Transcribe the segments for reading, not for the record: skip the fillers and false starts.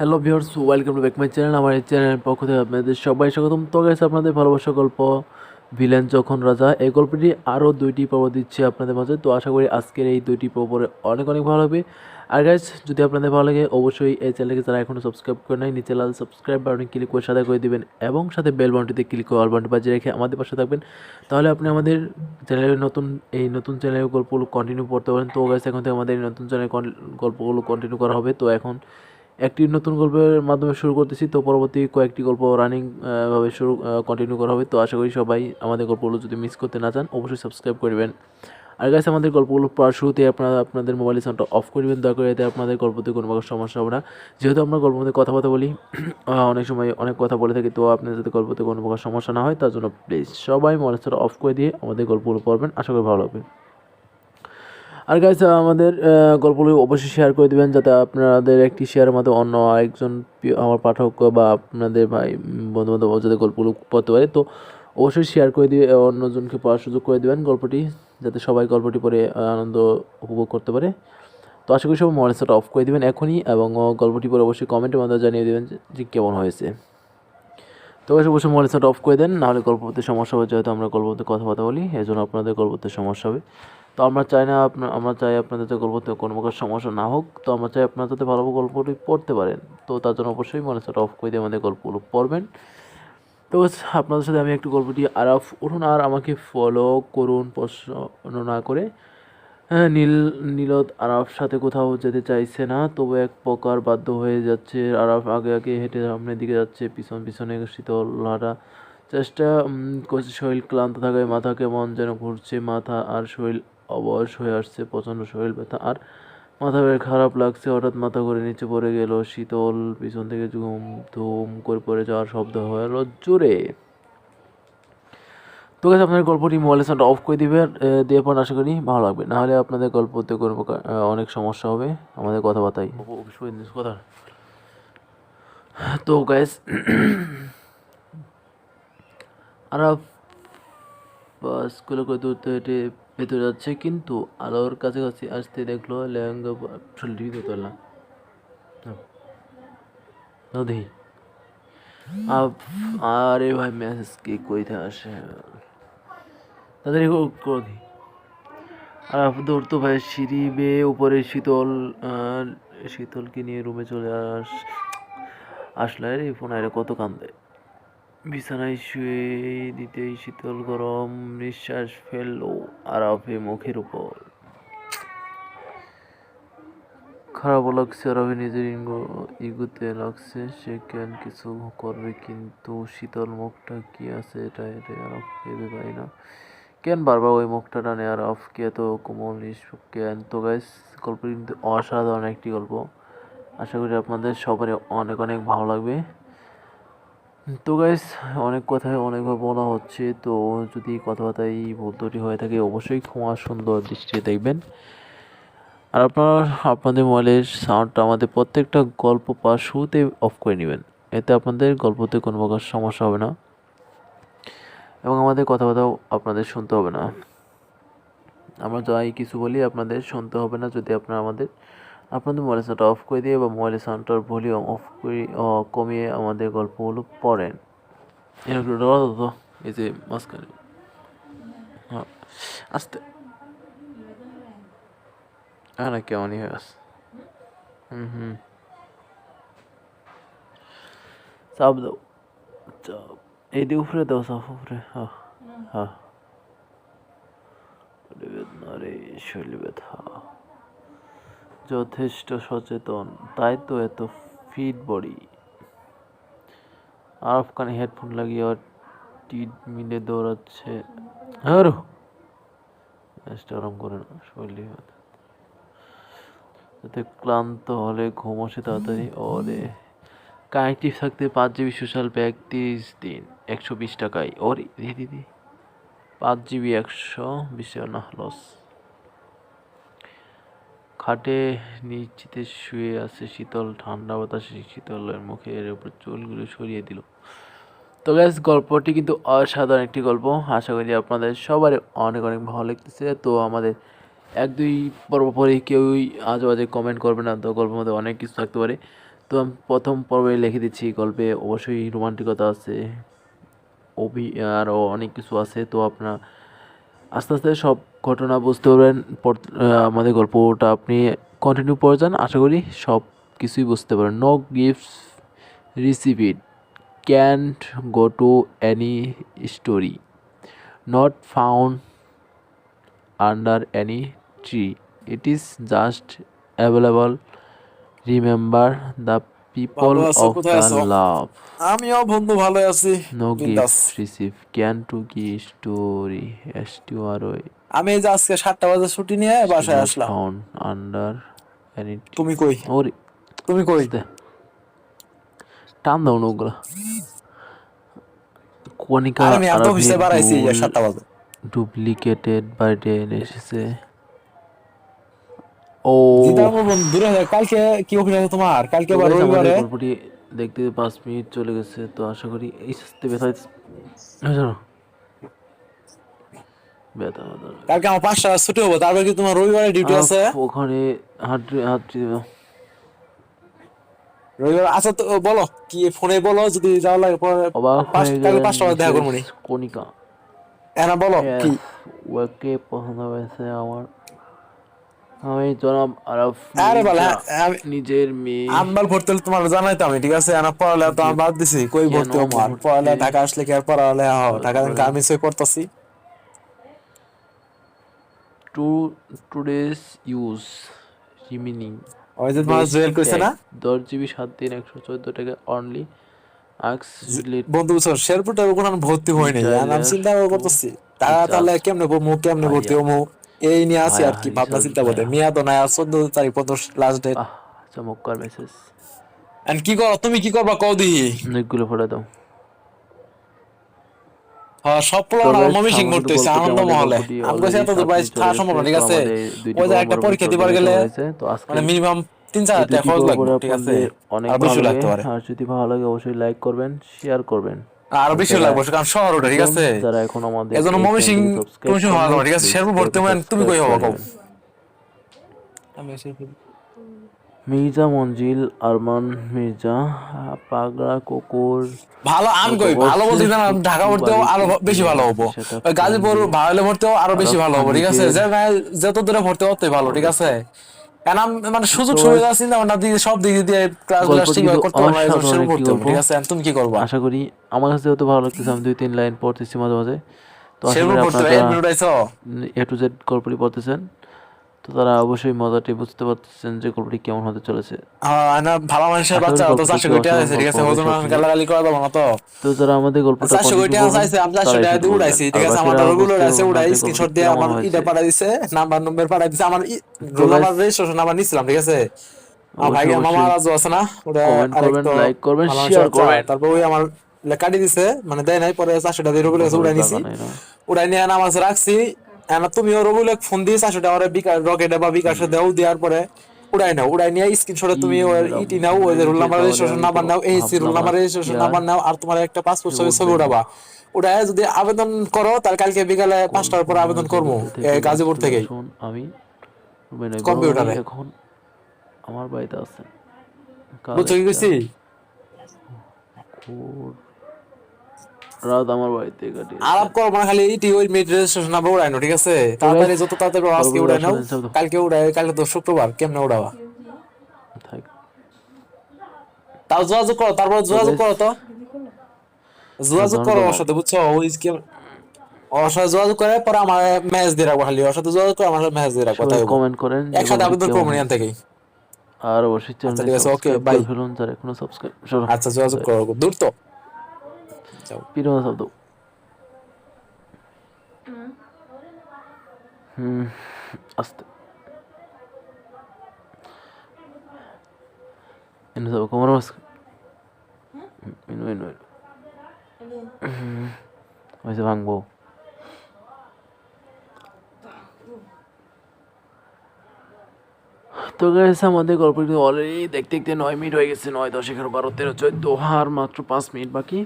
Hello viewers, welcome to back my channel. আমার এই চ্যানেলের পক্ষ থেকে আপনাদের সবাই স্বাগতম। তো গাইস, আপনাদের ভালোবাসা গল্প ভিলেন যখন রাজা, এই গল্পটি আরও 2টি পর্ব দিচ্ছে আপনাদের মাঝে। তো আশা করি আজকের এই 2টি পর্বে অনেক অনেক ভালো হবে। আর গাইস, যদি আপনাদের ভালো লাগে অবশ্যই এই চ্যানেলকে যারা এখনও সাবস্ক্রাইব করে নাই, নিচে লাল সাবস্ক্রাইব বাটনে ক্লিক করে সাদা করে দিবেন এবং সাথে বেল বাটনটিতে ক্লিক করে অল বাটন বাজিয়ে রেখে আমাদের পাশে থাকবেন। তাহলে আপনি আমাদের চ্যানেলের নতুন চ্যানেলের গল্পগুলো কন্টিনিউ করতে পারেন। তো গাইস, এখন থেকে আমাদের এই নতুন চ্যানেলের গল্পগুলো কন্টিনিউ করা হবে। তো এখন একটি নতুন গল্পের মাধ্যমে শুরু করতেছি। তো পরবর্তী কয়েকটি গল্প রানিং ভাবে কন্টিনিউ করা হবে। তো আশা করি সবাই আমাদের গল্পগুলো যদি মিস করতে না চান অবশ্যই সাবস্ক্রাইব করবেন। আর গাইস, আমাদের গল্পগুলো পড়ার শুরুতে আপনারা আপনাদের মোবাইল সাউন্ডটা অফ করবেন দয়া করে, এতে আপনাদের গল্পতে কোনো প্রকার সমস্যা হবে না। যেহেতু আমরা গল্পের মধ্যে কথাবার্তা বলি, অনেক সময় অনেক কথা বলে থাকি, তো আপনাদের যাতে গল্পতে কোনো প্রকার সমস্যা না হয় তার জন্য প্লিজ সবাই মোবাইল সাউন্ডটা অফ করে দিয়ে আমাদের গল্পগুলো পড়বেন। আশা করি ভালো হবে। আর গাইস, আমাদের গল্পগুলো অবশ্যই শেয়ার করে দেবেন, যাতে আপনাদের একটি শেয়ারের মাধ্যমে অন্য আরেকজন আমার পাঠক বা আপনাদের ভাই বন্ধুবান্ধব যাতে গল্পগুলো পড়তে পারে। তো অবশ্যই শেয়ার করে দিয়ে অন্যজনকে পড়ার সুযোগ করে দেবেন গল্পটি, যাতে সবাই গল্পটি পড়ে আনন্দ উপভোগ করতে পারে। তো আশা করি সবাই মোবাইলটা অফ করে দেবেন এখনই, এবং গল্পটি পরে অবশ্যই কমেন্টের মাধ্যমে জানিয়ে দেবেন যে কেমন হয়েছে। তো অবশ্যই মোবাইলটা অফ করে দেন, নাহলে গল্প করতে সমস্যা হবে। যেহেতু আমরা গল্প করতে কথাবার্তা বলি, এই জন্য আপনাদের গল্প করতে সমস্যা হবে। তো আমরা চাই না আমরা চাই আপনাদের যাতে গল্পতে কোনো প্রকার সমস্যা না হোক। তো আমরা চাই আপনারা যাতে ভালো গল্পটি পড়তে পারেন। তো তার জন্য অবশ্যই মোবাইলটা অফ করে দিয়ে আমাদের গল্পগুলো পড়বেন। তো আপনাদের সাথে আমি একটু গল্পটি আরাফ উঠুন আর আমাকে ফলো করুন প্রশ্ন না করে। হ্যাঁ, নীলত আরাফ সাথে কোথাও যেতে চাইছে না, তবু এক প্রকার বাধ্য হয়ে যাচ্ছে। আরাফ আগে আগে হেঁটে সামনের দিকে যাচ্ছে, পিছনে শীতল হাঁটা চেষ্টা করছে। শরীর ক্লান্ত থাকায় মাথা কেমন যেন ঘুরছে, মাথা আর শরীর অবশ হয়ে আসছে, প্রচণ্ড শরীর ব্যথা আর মাথা বেশ খারাপ লাগছে। হঠাৎ মাথা ঘুরে নিচে পড়ে গেল, শীতল পিছন থেকে ধুম করে পড়ে যাওয়ার শব্দ হলো জোরে। তো গাইস, আপনাদের গল্পটি মোবাইলের সাউন্ড অফ করে দিয়ে পর আশা করি ভালো লাগবে। নাহলে আপনাদের গল্পতে কোনো প্রকার অনেক সমস্যা হবে আমাদের কথাবার্তায় কথা। তো গাইস, আরাফ স্কুলে করে দূরত্ব হেঁটে ভেতরে যাচ্ছে, কিন্তু আলোর কাছাকাছি আসতে দেখলো লেহেঙ্গা টিভি তো না নদী। আরে ভাই, মেসেজ কি কইতে আসে তাদের ক্রোধী। আর দৌড়তো ভাই সিঁড়ি বেয়ে উপরে শীতলকে নিয়ে রুমে চলে আসলে রে ফোন আইরে কত কান্দে। বিছানায় শুয়ে দিতেই শীতল গরম নিঃশ্বাস ফেললো আরাফে মুখের উপর। খারাপও লাগছে, আরাফে নিজের ইগুতে লাগছে। সে কেন কিছু করবে, কিন্তু শীতল মুখটা কি আছে এটা আরাফ ভেবে পাই না। কেন বারবার ওই মুখটা টানে আরাফকে, এত কোমল নিষ্পাপ কেন? তো গাইস, গল্পটি কিন্তু অসাধারণ একটি গল্প। আশা করি আপনাদের সবারই অনেক অনেক ভালো লাগবে। তো গাইস, অনেক কথায় অনেকভাবে বলা হচ্ছে, তো যদি কথাবার্তায় ভুল ত্রুটি হয়ে থাকে অবশ্যই ক্ষমা সুন্দর দৃষ্টিতে দেখবেন। আর আপনাদের মোবাইলের সাউন্ডটা আমাদের প্রত্যেকটা গল্প পাওয়ার শুরুতে অফ করে নেবেন, এতে আপনাদের গল্পতে কোনো প্রকার সমস্যা হবে না এবং আমাদের কথাবার্তাও আপনাদের শুনতে হবে না। আমরা যাই কিছু বলি আপনাদের শুনতে হবে না, যদি আপনাদের মোবাইলের সাউন্ডটা অফ করে দিয়ে বা মোবাইলের সাউন্ডটার ভলিউম অফ করে কমিয়ে আমাদের গল্পগুলো পড়েন। এরকম তো এই যে মাঝখানে, হ্যাঁ, আস্তে না কেমনই হয়ে আছে। হুম, চাপ দাও, চাপ এই দিয়ে উপরে দাও, চাপ উপরে। হ্যাঁ, হ্যাঁ, বেদনা রে, শরীর ব্যথা। যথেষ্ট সচেতন, তাই তো এত ফিট বডি। আরফ খান হেডফোন লাগিয়ে মিলে দৌড়াচ্ছে। আরো আরাম করে না, শরীর ব্যথা। যাতে ক্লান্ত হলে ঘুম আসে তাড়াতাড়ি। ওরে, কানেক্টিভ থাকতে 5 GB সোশ্যাল ব্যাগ 30 দিন 120 টাকায়। ওরে দিদি, 5 GB 120 টাকা না লস। খাটে নিশ্চিতে শুয়ে আছে, শীতল ঠান্ডা বাতাসে শীতলের মুখের উপর চুলগুলো সরিয়ে দিল। তো গ্যাস, গল্পটি কিন্তু অসাধারণ একটি গল্প। আশা করি আপনাদের সবার অনেক অনেক ভালো লাগতেছে। তো আমাদের 1-2 পর্ব পরে কেউই আজে বাজে কমেন্ট করবে না, তো গল্পের মধ্যে অনেক কিছু থাকতে পারে। তো আমি প্রথম পর্বে লিখে দিচ্ছি, গল্পে অবশ্যই রোমান্টিকতা আছে, আরও অনেক কিছু আছে। তো আপনার আস্তে আস্তে সব ঘটনা বুঝতে পারবেন। আমাদের গল্পটা আপনি কন্টিনিউ করে যান, আশা করি সব কিছুই বুঝতে পারেন। No gifts receive it, can't go to any story, not found under any tree, it is just available, remember the people ভালো আছো? অফ কোথায় দ্য আছো? লাভ, আমিও বন্ধু ভালো আছি। নো বিন্দাস। গিফট রিসিভ, ক্যান টু কি স্টোরি, STORY, আমি এই যে আজকে 7টা বাজে ছুটি নিয়ে বাসায় not Aslam. found under any তুমি কই? ওরে তুমি কই? আস্তে টান দাও না ওগুলা। কণিকা আরে আমি তো অফিসে বাড়াইছি আরাবিয়ার 7টা বাজে। ডুপ্লিকেটেড বার্থডে এসেছে। ও জিতা আমার বন্ধু দূরে যায়। কালকে কি অফিস আছে তোমার? কালকে তো আবার গাইস, আমাদের রবিবারে। গল্পটি দেখতে 5 মিনিট চলে গেছে। তো আশা করি এই শাস্তি ব্যথা ব্যথা কালকে আমার 5টা ছুটি হবে, তারপর কি তোমার রবিবারে ডিউটি আছে? ওখানে হাঁটতে হাঁটতে রবিবার আচ্ছা, তো বলো কি ফোনে বলো যদি যাওয়া লাগে পরে। অবাক হয়ে কালকে গেলেন 5টা বাজে দেখা মিসেস করবো নি। কণিকা। না বলো কি? ওকে পছন্দ হয়েছে আমার। আমি জনাব আরফ আরে বলে মির্জা, আমি নিজের মেয়ে আনবাল ভর্তি হলে তোমার জানাইতো আমি, ঠিক আছে? না পড়ালেখা তো আমি বাদ দিছি, কই কেন ভর্তি হবো আর? মুহূর্তে পড়ালেখা ঢাকা আসলে কি আর পড়ালেখা ঢাকা করে আমি সই করতেছি। টু টুডেস ইউজ রিমিনিং ওই যে তোমার বেস্ট জুয়েল কইছে ট্যাগ না 10 GB 7 দিন 114 টাকা অনলি। আক্স রিলেট বন্ধু, বুঝছো শেরপুরটা কোনো ভর্তি হয় নাই, আর আমি রিটাইলার চিন্তা টু করতেছি টাকা তাহলে রিচার্জ। কেমনে পড়বো, কেমনে ভর্তি ভাইয়া হবো, এই নিয়ে আছি ভাইয়া আর কি ভাবনা রিচার্জ চিন্তা করতে। ভাইয়া, মেয়াদ নাই আর 14 তারিখ পর্যন্ত লাস্ট ডেট। আহ চমৎকার মেসেজ। এন্ড কি করো তুমি, কি করবা কও দিহি? অনেকগুলো ফটো দাও। হ্যাঁ, সব তো পোলাপান গাইস, মমিসিং আমাদের করতেছে গল্পটি আনন্দ আমাদের মহলে। গল্পটি আমি কাছে অলরেডি এত দূর 7 ভাই মিনিট চলে থাকা গেছে। সম্ভব না, ঠিক তো আছে? আমাদের দুইটি ওই যে পর্ব একটা মোটামুটি পরীক্ষা চলতে দিবার গেলে গেলে সময় হয়েছে। তো আজকে মানে মিনিমাম এই 3-4 হাজার টাকা দুইটি খরচ পর্ব লাগবে, ঠিক আছে? আপনাদের অনেক আর ভালো বেশি লাগে, লাগতে পারে, আর যদি ভালো লাগে অবশ্যই লাইক করবেন, শেয়ার করবেন। আরো আর বেশি যারা লাগবে কারণ শহর ওটা, ঠিক নতুন, আছে? যারা এখন আমাদের এজন্য এই মমিসিং চ্যানেলটিকে সাবস্ক্রাইব তুমি ভালো করেনি, ঠিক আছে? প্লিজ শেরপুর ভর্তি চ্যানেলটি হবেন, তুমি সাবস্ক্রাইব কই হবো করে কও? নেবেন। আমি মির্জা মঞ্জিল আরমান মির্জা, পাগলা কুকুর ভালো আমি কই ভালো শতবর্ষের বলতে না, ঢাকা ফুটফুটে ভর্তিও আরো বাড়িতে বেশি ভালো হবো। সেটা ওই গাজীপুর ফ্রেন্ডলি ভালো ভর্তিও আরো বেশি আরব ভালো হবো, ঠিক আছে? হামিদের যে যত দূরে ভর্তি হতে ভালো, ঠিক আছে? কলেজ। কারণ মানে সুযোগ তো গাইস, সুবিধা চিন্তা ভাবনা দিয়ে সব দিক দিয়ে ক্লাস ক্লাস গল্পটি ঠিকভাবে কিন্তু করতে পারবো না, এজন্য অসাধারণ সেরকম একটি ভর্তি হবো, গল্প। ঠিক আছে? আর তুমি কি করবা? আশা করি আমার কাছে যেহেতু ভালো লাগতেছে, আমি 2-3 লাইন পড়তেছি মাঝে মাঝে। তো আশা সেরকম করি ভর্তি আপনারা হবে, যারা 1 মিনিট আইছো? A to Z গল্পটি পড়তেছেন, তো তারা অবশ্যই মজাটি বুঝতে পারতেছেন যে গল্পটি কেমন হতে চলেছে। হ্যাঁ না, ভালো মানুষের আশা বাচ্চা করি তো গল্পটি 400 একটি কোটি টাকা অসাধারণ আছে, ঠিক গল্প আছে? হবে ওজন সবশেষে। গালাগালি করা যাবো না তো। তো যারা আমাদের গল্পটা 400 কোটি কন্টিনিউ টাকা করবেন চাইছে, আমি 400 তারাই টাকা শুধু দিয়ে বলবেন, উড়াইছি, আর ঠিক আছে? আমার বাকিরা রোগুলোর বুঝতে আছে, পারবেন না উড়াই যে গল্পটি স্ক্রিনশট দিয়ে কেমন আমার হয়েছে। ইটা পাঠাই দিছে, নাম্বার নম্বর পাঠাই দিছে, আমার তো roll guys, number registration number নিছিলাম, ঠিক আছে? আমার ভাই অবশ্যই মামা অবশ্যই রাজু আছে না, ওটা কমেন্ট করবেন, আরেকটু লাইক করবেন, ভালো মানুষের শেয়ার বাচ্চা। করবেন। তারপর ওই আমার কাটি দিছে, মানে দেয় নাই, পরে 400 টাকা দিয়ে রবিউল কাছে কথার উড়াই নিছি। বাগানে না উড়াই নিয়ে আমার কাছে রাখছি। তুমিও রবিউল ফোন দিয়ে 400 টাকা বিকাশ রকেটে বা বিকাশে দেও, দেওয়ার পরে উড়াই নাও, উড়াই নিয়ে স্ক্রিনশটে কি তুমি ওই ম্যাডাম, ইটি নাও, ওই যে রোল ব্রেনকে নাম্বার তাহলে রেজিস্ট্রেশন আমি তো নাম্বার নাও, এই রোল ভাবলাম নাম্বার আর কি রেজিস্ট্রেশন আর নাম্বার নাও, আর তোমার একটা পাসপোর্ট কি ছবি বলবেন। উড়াবা। ওটায় যদি আবেদন করো তাহলে কালকে বিকালে 5টার পর কল্পনা আবেদন করবো, জগতে থেকে গাজীপুর বাস্তবে থেকেই, আসুন। আমি রুমেন, বড় ভাই কম্পিউটারে। এখন আমার বাড়িতে আছে। কাল বুঝছো কি একটা কইছি? ঘোর রাত আমার বাড়িতে কাটিয়েছেন। আলাপ করো মানে খালি ইটি ওই মিড রেজিস্ট্রেশন নাম্বার উড়াই নাও, ঠিক আছে? তো তাড়াতাড়ি গাইস, যত তাড়াতাড়ি পারো আজকে পরবর্তী উড়াই নাও। অসাধারণ শব্দ কালকে উড়াই, কালকে তো শুক্রবার, কেমনে উড়াবা? থাক। তাও যোগাযোগ করো, তারপর তো যোগাযোগ গাইস, করো তো, যোগাযোগ করো ওর ধন্যবাদ। সাথে, বুঝছো? ওর সাথে যোগাযোগ করে পরে আমার মেসেজ দিয়ে রাখবো, খালি ওর সাথে যোগাযোগ করে আমার মেসেজ দিয়ে রাখবো, সবাই তাই হবো। কমেন্ট করেন যে একসাথে গল্পটি আবেদন কেমন করবো নিয়ান হয়েছে, থেকেই। আর অবশ্যই আচ্ছা চ্যানেলটি ঠিক আছে, ওকে সাবস্ক্রাইব বাই। করে ফেলুন যারা এখনো সাবস্ক্রাইব। সরো আচ্ছা যোগাযোগ করো, দূর তো যাও। পিরো শব্দ। হুম, আস্তে এনে যাবো কোমর মাস। ইনু ইনু ইনু হয়েছে ভাঙবো। তো গেছে আমাদের গল্পটি অলরেডি দেখতে দেখতে 9 মিনিট হয়ে গেছে। 9, 10, 11, 12, 13, 14, আর মাত্র 5 মিনিট বাকি।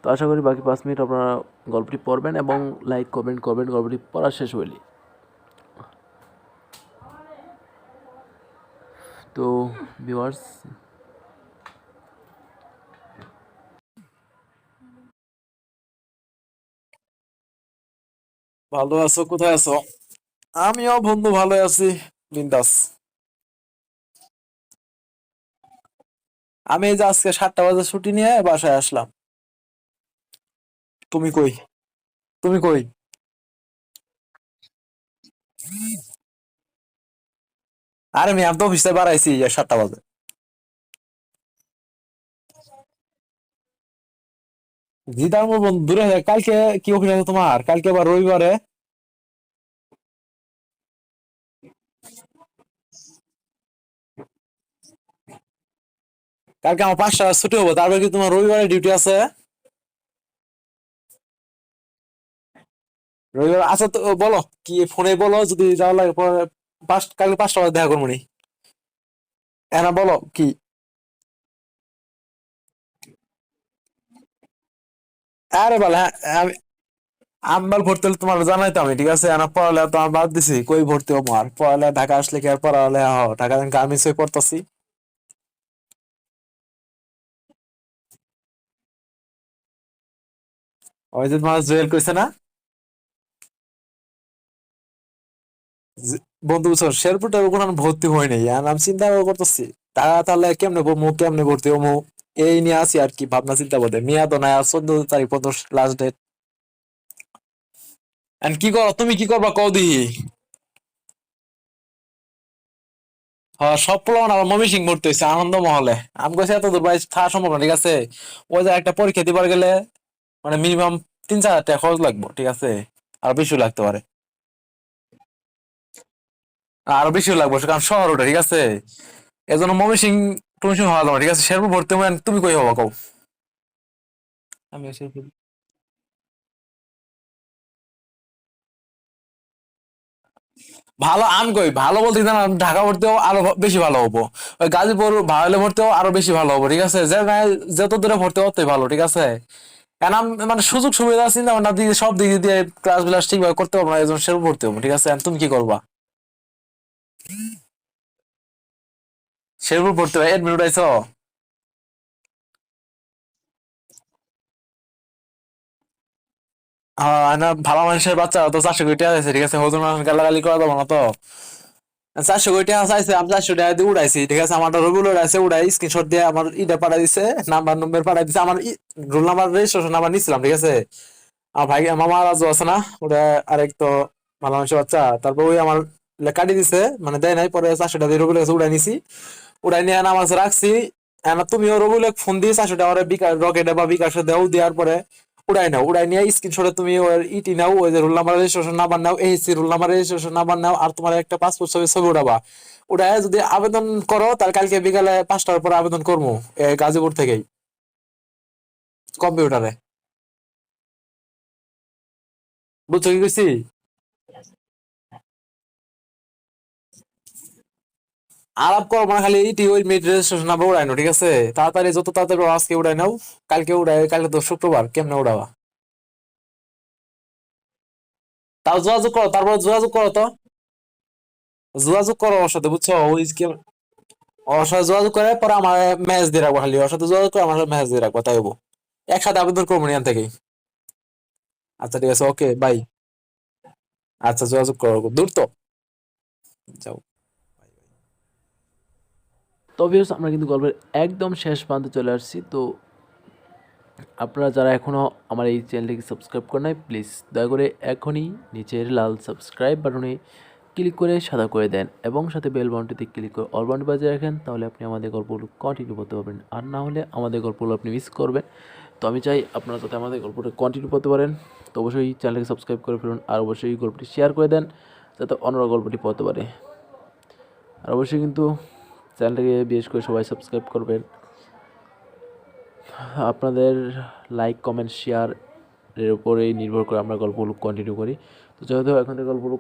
তো আশা করি বাকি 5 মিনিট আপনারা গল্পটি পড়বেন এবং লাইক কমেন্ট করবেন গল্পটি পড়া শেষ হইলে। তো ভিউয়ার্স, ভালো আছো? কোথায় আছো? আমিও বন্ধু ভালো আছি, বিন্দাস। আমি এই যে আজকে 7টা বাজে ছুটি নিয়ে বাসায় আসলাম। তুমি কই? তুমি কই? আরে আমি তো অফিসে বাড়াইছি 7টা বাজে। জি তার বন্ধু দূরে কালকে কি অফিস আছে তোমার? কালকে আবার রবিবারে। কালকে আমার 5টা ছুটি হবো, তারপরে কি তোমার রবিবারে ডিউটি আছে? রবিবার আচ্ছা, তো বলো কি ফোনে বলো, যদি যাওয়া লাগে পরে কালকে 5টা বাজে দেখা করবো নি। এনা বলো কি? আরে বল, হ্যাঁ। আমি আমবাল ভর্তি হলে তোমার জানাই তো আমি, ঠিক আছে? এনা পড়ালেখা তো আমি বাদ দিছি, কই ভর্তি হবো আর? পড়ালেখা ঢাকা আসলে কি আর পড়ালেখা ঢাকা গার্মেন্টস হয়ে পড়তাছি। ওই যে তোমার জুয়েল কইছে না, বন্ধু বুঝছো, শেরপুরটার কোনো আমি ভর্তি হই নাই, আর আমি চিন্তা করতেছি টাকা তাহলে কেমনে করবো, কেমনে ভর্তি হবো, এই নিয়ে আছি আর কি, ভাবনা চিন্তা করতে। মেয়াদ নাই আর 14 তারিখ পর্যন্ত লাস্ট ডেট। এন্ড কি করো তুমি, কি করবা কও দিহি? হ্যাঁ, সব পোলাপান আবার ময়মনসিং ভর্তি হয়েছে আনন্দ মহলে। আমি কাছে এত দূর বাইরে থাকা সম্ভব না, ঠিক আছে? ওই যে একটা পরীক্ষা দিবার গেলে মানে মিনিমাম 3-4 হাজার টাকা খরচ লাগবে, ঠিক আছে? আর বেশিও লাগতে পারে। আরো বেশিও লাগবে, কারণ শহর ওটা, ঠিক আছে? এজন্য ময়মনসিং টমসিং হওয়া যাবে না, ঠিক আছে? শেরপুর ভর্তি হবেন, তুমি কই হবা কও? আমি শেরপুর। ভালো আমি কই, ভালো বলতে কি জানো, ঢাকা ভর্তিও আরো বেশি ভালো হবো। ওই গাজীপুর ভাইলে ভর্তিও আরো বেশি ভালো হবো, ঠিক আছে? যত দূরে ভর্তি হতে ভালো, ঠিক আছে? এখন মানে সুযোগ সুবিধা চিন্তা ভাবনা দিয়ে সব দিক দিয়ে ক্লাস বিলাস ঠিকভাবে করতে পারবো না, এই জন্য সেরকম ভর্তি হবো, ঠিক আছে? এখন তুমি কি করবা? সেরকম ভর্তি হবে, এডমিট উঠাইছো? হ্যাঁ না, ভালো মানুষের বাচ্চা তো 400 কোটি টাকা আছে, ঠিক আছে? হজুর মানুষ গালাগালি করা যাবো না তো। 400 কোটি টাকা চাইছে, আমি 400 টাকা দিয়ে উড়াইছি, ঠিক আছে? আমার রবিউল আছে, উড়াই স্ক্রিনশট দিয়ে আমার ইটা পাঠাই দিছে, নাম্বার নম্বর পাঠাই দিছে, আমার রোল নাম্বার রেজিস্ট্রেশন নাম্বার নিছিলাম, ঠিক আছে? আমার ভাই মামা রাজু আছে না, ওটা আরেক তো ভালো মানুষের বাচ্চা, তারপর ওই আমার কাটি দিছে, মানে দেয় নাই, পরে 400 টাকা দিয়ে রবিউল কাছে উড়াই নিছি। উড়াই নিয়ে আমার কাছে রাখছি। তুমিও রবিউল ফোন দিয়ে 400 টাকা বিকাশ রকেটে বা বিকাশে দেও, দেওয়ার পরে উড়াই নাও, উড়াই নিয়ে স্ক্রিনশটে তুমি ওর ইটি নাও, ওই যে রোল নাম্বার রেজিস্ট্রেশন নাম্বার নাও, HSC roll number registration number নাও, আর তোমার একটা পাসপোর্ট ছবি ছবি উঠাবা। উঠায় যদি আবেদন করো, তার কালকে বিকালে 5টার পরে আবেদন করবো, গাজীপুর থেকেই, কম্পিউটারে। বুঝছো কি কইছি? আলাপ করবো না, খালি ইটি ওই মিড রেজিস্ট্রেশন নাম্বার উড়াই নাও, ঠিক আছে? তাড়াতাড়ি, যত তাড়াতাড়ি পারো আজকে উড়াই নাও। কালকে উড়াই, কালকে তো শুক্রবার, কেমনে উড়াবা? তাও যোগাযোগ করো, তারপর যোগাযোগ করো তো, যোগাযোগ করো ওর সাথে, বুঝছো? ওই কি, ওর সাথে যোগাযোগ করে পরে আমার মেসেজ দিয়ে রাখবো, খালি ওর সাথে যোগাযোগ করে আমার মেসেজ দিয়ে রাখবো, তাই হবো। একসাথে আবেদন করবো নিয়ান থেকেই। আচ্ছা ঠিক আছে, ওকে বাই। আচ্ছা, যোগাযোগ করো, দূর তো। যাও। তো ভিউয়ার্স, আমরা কিন্তু গল্পের একদম শেষ প্রান্তে চলে আসছি। তো আপনারা যারা এখনও আমার এই চ্যানেলটিকে সাবস্ক্রাইব করে নাই, প্লিজ দয়া করে এখনই নিচের লাল সাবস্ক্রাইব বাটনে ক্লিক করে সাদা করে দেন, এবং সাথে বেল বাটনটিতে ক্লিক করে অল বাটন বাজিয়ে রাখেন, তাহলে আপনি আমাদের গল্পগুলো কন্টিনিউ করতে পারবেন। আর না হলে আমাদের গল্পগুলো আপনি মিস করবেন। তো আমি চাই আপনারা যাতে আমাদের গল্পটা কন্টিনিউ করতে পারেন। তো অবশ্যই চ্যানেলকে সাবস্ক্রাইব করে ফেলুন, আর অবশ্যই গল্পটি শেয়ার করে দেন, যাতে অন্যরা গল্পটি পড়তে পারে। আর অবশ্যই কিন্তু চ্যানেলটাকে বিশেষ করে সবাই সাবস্ক্রাইব করবেন। আপনাদের লাইক, কমেন্ট, শেয়ার এর উপরেই নির্ভর করে আমরা গল্পগুলো কন্টিনিউ করি। তো যেহেতু এখন থেকে গল্পগুলো